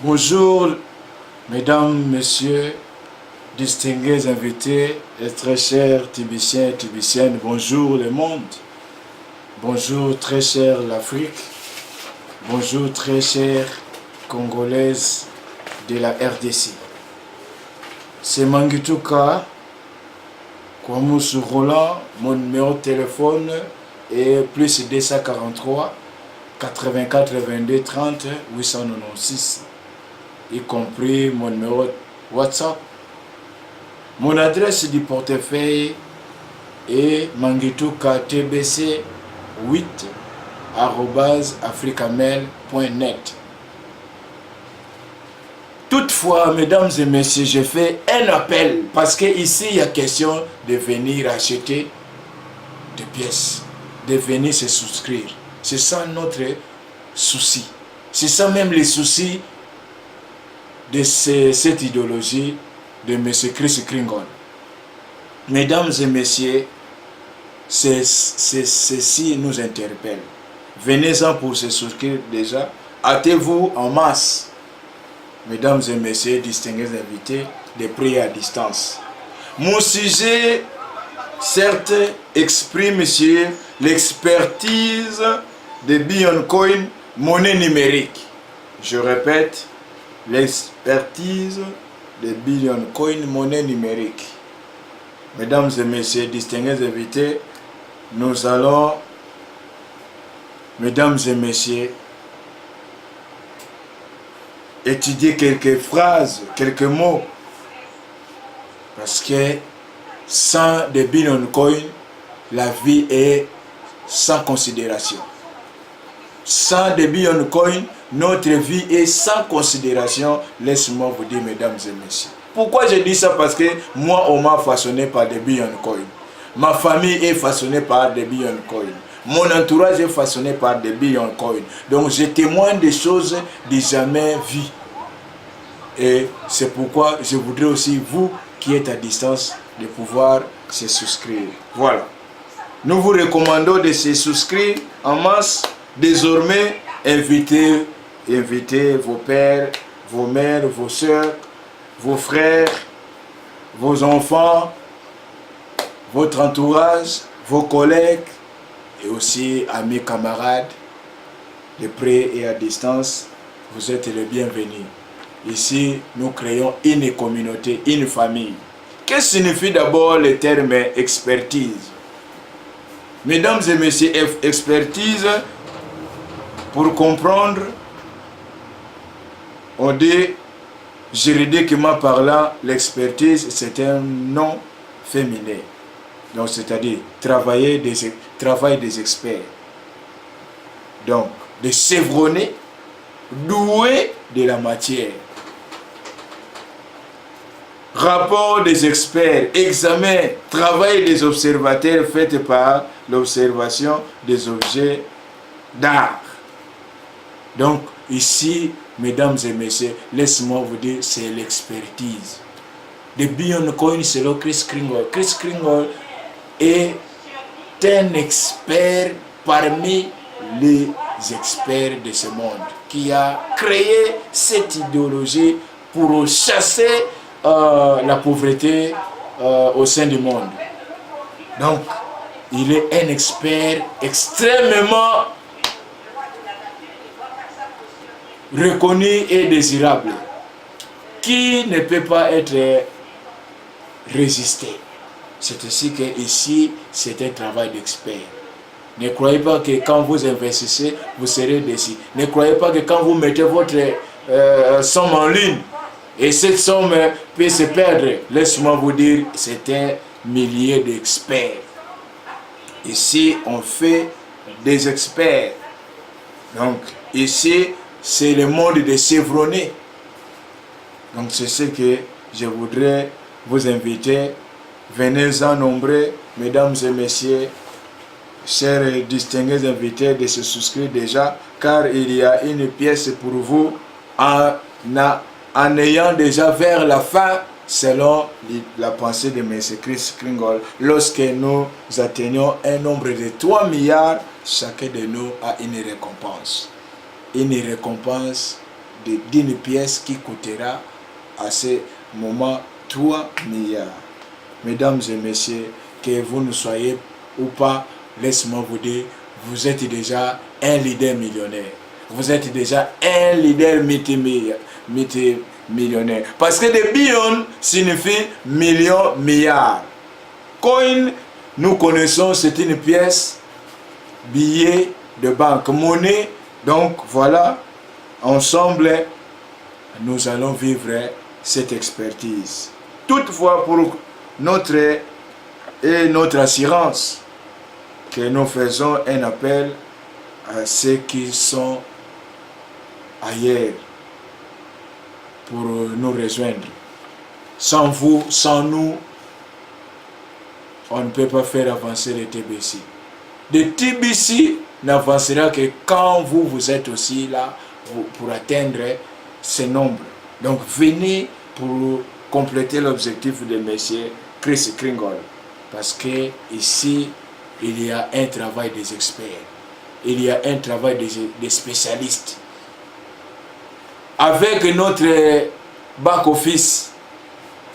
Bonjour, mesdames, messieurs, distingués invités et très chers Tibiciens et Tibiciennes. Bonjour le monde. Bonjour très chère l'Afrique. Bonjour très chère Congolaise de la RDC. C'est Mangituka Kwamoussou Roland. Mon numéro de téléphone est plus 243 84 22 30 896. Y compris mon numéro WhatsApp. Mon adresse du portefeuille est mangituka8@africamail.net. Toutefois, mesdames et messieurs, je fais un appel parce que ici il y a question de venir acheter des pièces, de venir se souscrire. C'est ça notre souci. C'est ça même les soucis de cette idéologie de M. Chris Kringle. Mesdames et messieurs, ceci nous interpelle. Venez-en pour se souscrire déjà. Hâtez-vous en masse. Mesdames et messieurs, distingués invités, des prières à distance. Mon sujet, certes, exprime sur l'expertise de Bitcoin, monnaie numérique. Je répète, l'expertise de Bitcoin, monnaie numérique. Mesdames et messieurs, distingués invités, nous allons, mesdames et messieurs, étudier quelques phrases, quelques mots. Parce que sans de Bitcoin, la vie est sans considération. Sans de Bitcoin, notre vie est sans considération. Laisse-moi vous dire, mesdames et messieurs. Pourquoi je dis ça? Parce que moi, on m'a façonné par des Bitcoin. Ma famille est façonnée par des Bitcoin. Mon entourage est façonné par des Bitcoin. Donc, je témoigne des choses de jamais vues. Et c'est pourquoi je voudrais aussi, vous qui êtes à distance, de pouvoir se souscrire. Voilà. Nous vous recommandons de se souscrire en masse. Désormais, invitez vos pères, vos mères, vos soeurs, vos frères, vos enfants, votre entourage, vos collègues et aussi amis, camarades, de près et à distance. Vous êtes les bienvenus. Ici, nous créons une communauté, une famille. Qu'est-ce que signifie d'abord le terme expertise? Mesdames et messieurs, expertise, pour comprendre, on dit, juridiquement parlant, l'expertise, c'est un nom féminin. Donc, c'est-à-dire, travail des experts. Donc, des chevronnés, doués de la matière. Rapport des experts, examen, travail des observateurs fait par l'observation des objets d'art. Donc, ici, mesdames et messieurs, laissez-moi vous dire, c'est l'expertise. De Bitcoin, c'est le Chris Kringle. Chris Kringle est un expert parmi les experts de ce monde qui a créé cette idéologie pour chasser la pauvreté au sein du monde. Donc, il est un expert extrêmement reconnu et désirable qui ne peut pas être résisté. C'est ainsi que ici, c'est un travail d'expert. Ne croyez pas que quand vous investissez, vous serez déçu. Ne croyez pas que quand vous mettez votre somme en ligne, et cette somme peut se perdre. Laisse-moi vous dire, c'est un millier d'experts. Ici, on fait des experts. Donc, ici, c'est le monde des chevronnés. Donc, c'est ce que je voudrais vous inviter. Venez-en nombreux, mesdames et messieurs, chers et distingués invités, de se souscrire déjà, car il y a une pièce pour vous en ayant déjà vers la fin, selon la pensée de M. Chris Kringle, lorsque nous atteignons un nombre de 3 milliards, chacun de nous a une récompense. Une récompense d'une pièce qui coûtera à ce moment 3 milliards. Mesdames et messieurs, que vous ne soyez ou pas, laisse-moi vous dire, vous êtes déjà un leader millionnaire. Vous êtes déjà un leader multimillionnaire. Parce que des billions signifie millions, milliards. Coin, nous connaissons, c'est une pièce, billet de banque, monnaie. Donc voilà, ensemble, nous allons vivre cette expertise. Toutefois, pour notre assurance, que nous faisons un appel à ceux qui sont ailleurs pour nous rejoindre. Sans vous, sans nous, on ne peut pas faire avancer le TBC. Le TBC n'avancera que quand vous êtes aussi là pour atteindre ce nombre. Donc venez pour compléter l'objectif de M. Chris Kringle. Parce que ici, il y a un travail des experts. Il y a un travail des spécialistes. Avec notre back-office,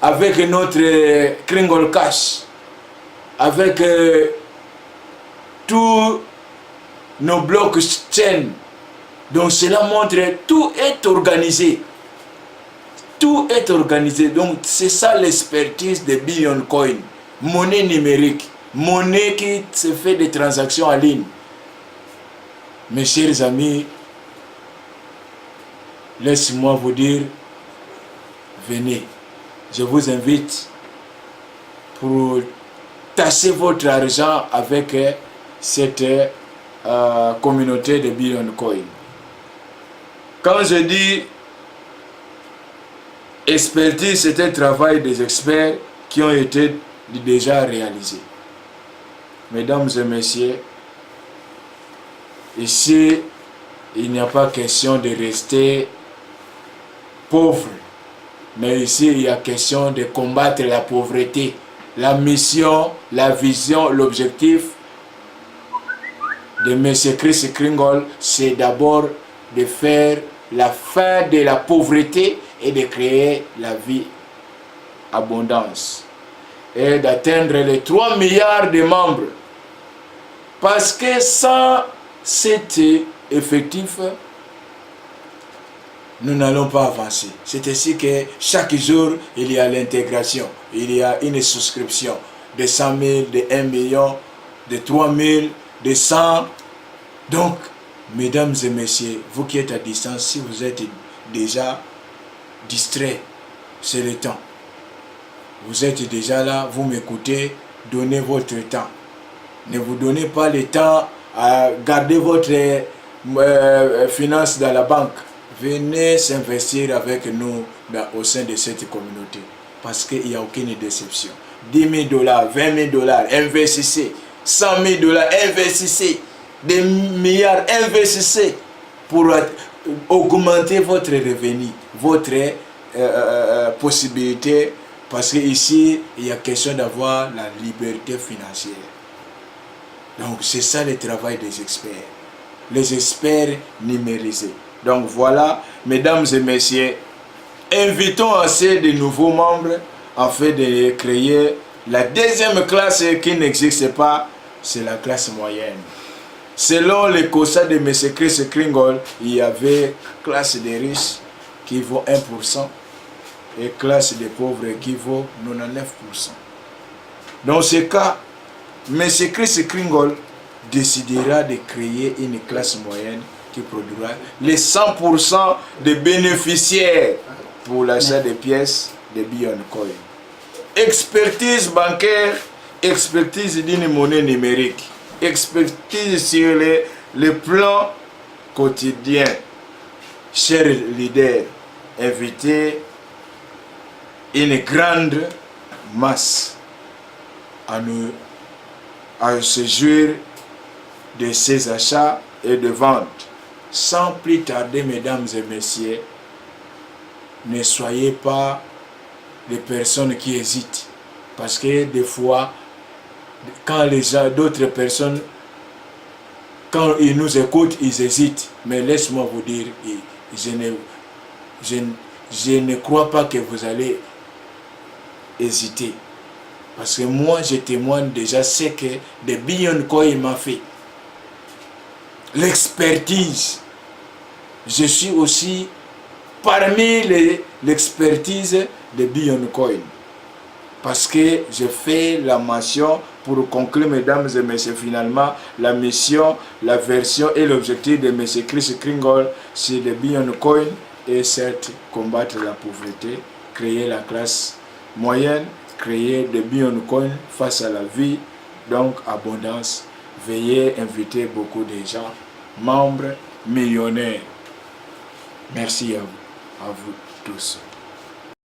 avec notre Kringle Cash, avec tous nos blockchains. Donc cela montre que tout est organisé. Tout est organisé. Donc c'est ça l'expertise de Billion Coin. Monnaie numérique. Monnaie qui se fait des transactions en ligne. Mes chers amis, laissez-moi vous dire, venez. Je vous invite pour tasser votre argent avec cette communauté de Billion Coin. Quand je dis expertise, c'est un travail des experts qui ont été déjà réalisés. Mesdames et messieurs, ici, il n'y a pas question de rester pauvre, mais ici, il y a question de combattre la pauvreté. La mission, la vision, l'objectif de M. Chris Kringle, c'est d'abord de faire la fin de la pauvreté et de créer la vie abondance. Et d'atteindre les 3 milliards de membres. Parce que sans cet effectif, nous n'allons pas avancer. C'est ainsi que chaque jour, il y a l'intégration. Il y a une souscription de 100 000, de 1 million, de 3 000, de 100. Donc, mesdames et messieurs, vous qui êtes à distance, si vous êtes déjà distrait, c'est le temps. Vous êtes déjà là, vous m'écoutez, donnez votre temps. Ne vous donnez pas le temps à garder votre finance dans la banque. Venez s'investir avec nous au sein de cette communauté. Parce qu'il n'y a aucune déception. 10 000 $, 20 000 $, investissez. 100 000 $, investissez. Des milliards, investissez pour augmenter votre revenu, votre possibilité. Parce qu'ici, il y a question d'avoir la liberté financière. Donc, c'est ça le travail des experts. Les experts numérisés. Donc, voilà, mesdames et messieurs, invitons assez de nouveaux membres afin de créer la deuxième classe qui n'existe pas, c'est la classe moyenne. Selon le COSA de M. Chris Kringle, il y avait classe des riches qui vaut 1% et classe des pauvres qui vaut 99%. Dans ce cas, M. Chris Kringle décidera de créer une classe moyenne qui produira les 100% de bénéficiaires pour l'achat des pièces de Billion Coin. Expertise bancaire, expertise d'une monnaie numérique, expertise sur le plan quotidien. Chers leaders, invitez une grande masse à se jouir de ces achats et de ventes. Sans plus tarder, mesdames et messieurs, ne soyez pas des personnes qui hésitent. Parce que des fois, quand d'autres personnes, quand ils nous écoutent, ils hésitent. Mais laisse-moi vous dire, je ne crois pas que vous allez hésiter. Parce que moi, je témoigne déjà ce que de Billion Coin m'a fait. L'expertise. Je suis aussi parmi l'expertise de Billion Coin. Parce que je fais la mention pour conclure, mesdames et messieurs, finalement, la mission, la version et l'objectif de M. Chris Kringle sur le Billion Coin est certes combattre la pauvreté, créer la classe moyenne, créer des Billion Coin face à la vie, donc abondance. Veuillez inviter beaucoup de gens, membres, millionnaires. Merci à vous tous.